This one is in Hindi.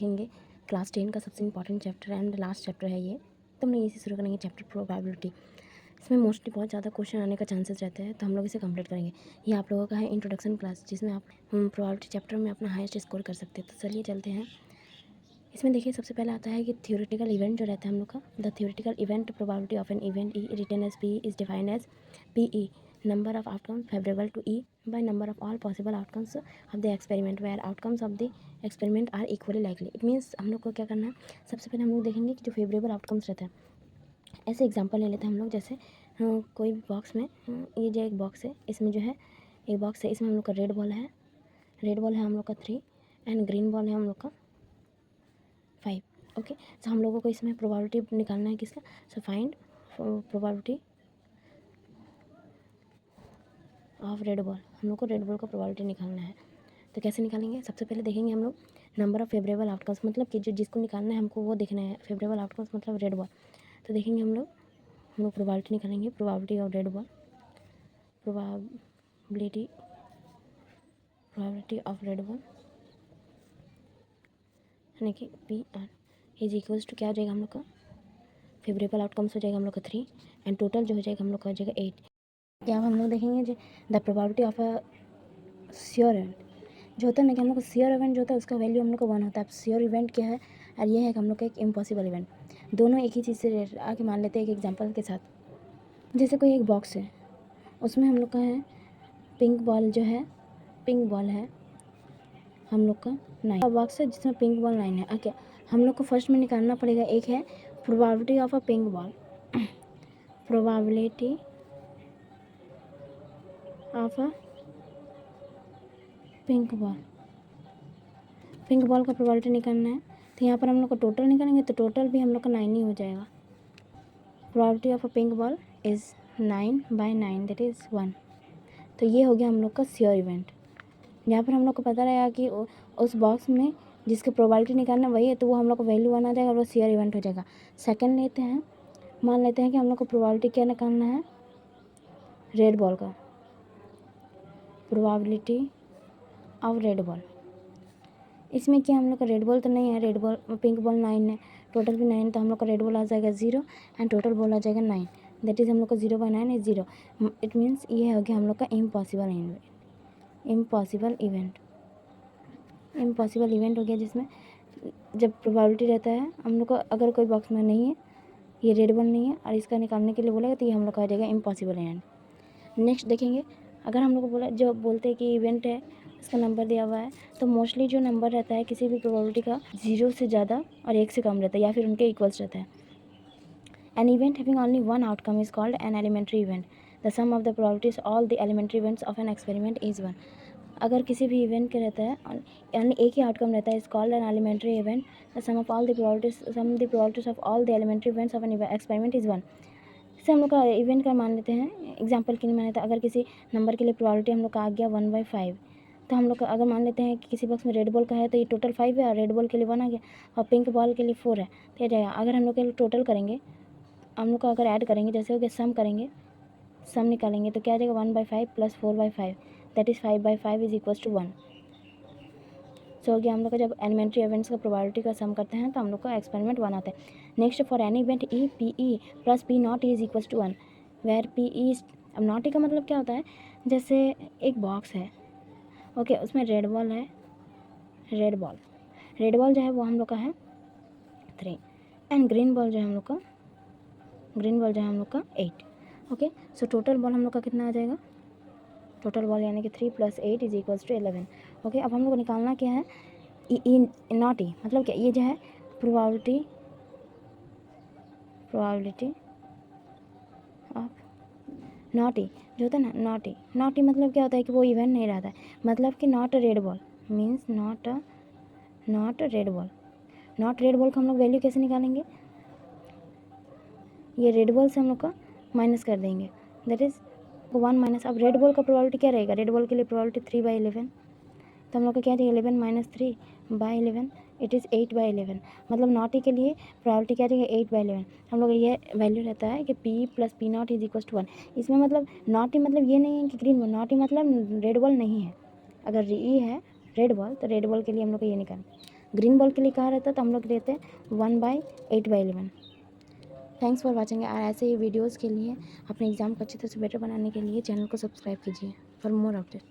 देखेंगे क्लास 10 का सबसे important chapter and last chapter है ये। तो हम लोग इसे शुरू करेंगे चैप्टर प्रोबेबिलिटी। इसमें मोस्टली बहुत ज़्यादा क्वेश्चन आने का चांसेस रहते हैं, तो हम लोग इसे कंप्लीट करेंगे। ये आप लोगों का है इंट्रोडक्शन क्लास, जिसमें आप प्रोबेबिलिटी चैप्टर में अपना हाईएस्ट स्कोर कर सकते हैं। तो चलिए चलते हैं। इसमें देखिए सबसे पहले आता है कि थ्योरेटिकल इवेंट जो रहता है हम लोग का, the theoretical event probability of an event E written as P is defined as P E number of outcomes favorable to E by number of all possible outcomes of the experiment where outcomes of the experiment are equally likely. It means हम लोग को क्या करना है, सबसे पहले हम लोग देखेंगे कि जो फेवरेबल आउटकम्स रहता है, ऐसे एग्जांपल ले लेते हैं हम लोग। जैसे कोई भी बॉक्स में ये जो एक बॉक्स है, इसमें जो है एक बॉक्स है, इसमें हम लोग का रेड बॉल है हम लोग का 3 एंड ग्रीन बॉल है हम लोग का 5। ओके, तो हम लोगों को इसमें प्रोबेबिलिटी निकालना है किसका, so find probability of red ball. हम लोग को रेड बॉल का प्रोबेबिलिटी निकालना है। तो कैसे निकालेंगे, सबसे पहले देखेंगे हम लोग नंबर ऑफ फेवरेबल आउटकम्स, मतलब कि जो जिसको निकालना है हमको वो देखना है। फेवरेबल आउटकम्स मतलब रेड बॉल। तो देखेंगे हम लोग प्रोबेबिलिटी निकालेंगे, probability of red ball, probability of red ball यानी कि P R is equals to क्या हो जाएगा हम लोग का, फेवरेबल आउटकम्स हो जाएगा हम लोग का 3 एंड टोटल जो हो जाएगा हम लोग का हो जाएगा 8। क्या हम लोग देखेंगे जो the probability of a sure event जो होता है ना, कि हम लोग का श्योर इवेंट जो होता है उसका वैल्यू हम लोग का 1 होता है। अब श्योर इवेंट क्या है, और ये है कि हम लोग का एक इम्पॉसिबल इवेंट। दोनों एक ही चीज़ से आके मान लेते हैं एक एग्जांपल के साथ। जैसे कोई एक बॉक्स है, उसमें हम लोग का है पिंक बॉल जो है, पिंक बॉल है हम लोग का 9, बॉक्स है जिसमें पिंक बॉल 9 है। ओके, हम लोग को फर्स्ट में निकालना पड़ेगा, एक है probability of a pink ball, probability of a pink ball, pink ball का प्रोबेबिलिटी निकालना है। तो यहाँ पर हम लोग को टोटल निकालेंगे, तो टोटल भी हम लोग का 9 ही हो जाएगा। Probability of a pink ball is 9/9 that is 1। तो ये हो गया हम लोग का श्योर इवेंट। यहाँ पर हम लोग को पता रहेगा कि उस बॉक्स में जिसकी प्रोबेबिलिटी निकालना वही है, तो वो हम लोग को वैल्यू 1 आ जाएगा और वो श्योर इवेंट हो जाएगा। सेकंड लेते हैं, मान लेते हैं कि हम लोग को प्रोबेबिलिटी क्या निकालना है, रेड बॉल का, प्रोबेबिलिटी ऑफ रेड बॉल। इसमें क्या हम लोग का रेड बॉल तो नहीं है, रेड बॉल पिंक बॉल 9 है, टोटल भी 9, तो हम लोग का रेड बॉल आ जाएगा 0 एंड टोटल बॉल आ जाएगा 9, दैट इज़ हम लोग का 0/9 इज 0। इट मीन्स ये हो गया हम लोग का इम्पॉसिबल इवेंट। इम्पॉसिबल इवेंट हो गया जिसमें जब प्रोबेबिलिटी रहता है हम लोग को, अगर कोई बॉक्स में नहीं है, ये रेड बॉल नहीं है और इसका निकालने के लिए बोलेगा, तो ये हम लोग का आ जाएगा इम्पॉसिबल इवेंट। नेक्स्ट देखेंगे, अगर हम लोग को बोला, जो बोलते हैं कि इवेंट है इसका नंबर दिया हुआ है, तो मोस्टली जो नंबर रहता है किसी भी प्रोबेबिलिटी का 0 से ज़्यादा और 1 से कम रहता है, या फिर उनके इक्वल्स रहता है। An event having only one outcome is called an elementary event. The sum of the probabilities all the elementary events of an experiment is 1। अगर किसी भी इवेंट के रहता है यानी एक ही आउटकम रहता है, is called an elementary event. The sum of all the probabilities of all the elementary events of an experiment is 1। जैसे हम लोग का इवेंट का मान लेते हैं, एग्जाम्पल के लिए मान लेते हैं, अगर किसी नंबर के लिए प्रोबेबिलिटी हम लोग का आ गया 1/5, तो हम लोग का अगर मान लेते हैं कि किसी बॉक्स में रेड बॉल का है, तो ये टोटल 5 है और रेड बॉल के लिए 1 आ गया और पिंक बॉल के लिए 4 है, तो ये जाएगा। अगर हम लोग के टोटल करेंगे, हम लोग को अगर ऐड करेंगे, जैसे हो गया सम करेंगे, सम निकालेंगे, तो क्या आ जाएगा 1/5 plus 4/5 that is 5/5 is equals to 1। So हो गया हम लोग का, जब एलिमेंट्री इवेंट्स का प्रोबेबिलिटी का सम करते हैं तो हम लोग का एक्सपेरिमेंट 1 आता है। Next, for any event E P E plus P not is equals to 1 where P E. अब नॉट ई का मतलब क्या होता है, जैसे एक बॉक्स है, ओके, उसमें रेड बॉल है, रेड बॉल जो है वो हम लोग का है 3 एंड ग्रीन बॉल जो है हम लोग का 8। ओके, सो टोटल बॉल हम लोग का कितना आ जाएगा, टोटल बॉल यानी कि 3 + 8 इज इक्वल्स टू 11। ओके, अब हम लोग को निकालना क्या है, ई नॉट ई मतलब क्या, ये जो है प्रोबेबिलिटी ऑफ नॉट ई जो होता है ना, नॉट ई मतलब क्या होता है कि वो इवेंट नहीं रहता है, मतलब कि not a red ball means not red ball. Not red ball का हम लोग वैल्यू कैसे निकालेंगे, ये रेड बॉल से हम लोग का माइनस कर देंगे, दैट इज़ 1 माइनस। अब रेड बॉल का प्रोबेबिलिटी क्या रहेगा, रेड बॉल के लिए प्रोबेबिलिटी 3/11, तो हम लोग का क्या रहेगा 11 - 3/11 इट इज़ 8/11। मतलब नॉट ई के लिए प्रोबेबिलिटी क्या रहेगा 8/11। हम लोग ये वैल्यू रहता है कि P + P0 is equal to 1। इसमें मतलब नॉट ई मतलब ये नहीं है कि ग्रीन बॉल, नॉट ई मतलब रेड बॉल नहीं है। अगर ई है रेड बॉल, तो रेड बॉल के लिए हम लोग को ये निकालें, ग्रीन बॉल के लिए कहा रहता है तो हम लोग लेते हैं 1/8/11। Thanks for watching. और ऐसे ही वीडियोज़ के लिए अपने एग्ज़ाम को अच्छी तरह से बेटर बनाने के लिए चैनल को सब्सक्राइब कीजिए फॉर मोर अपडेट।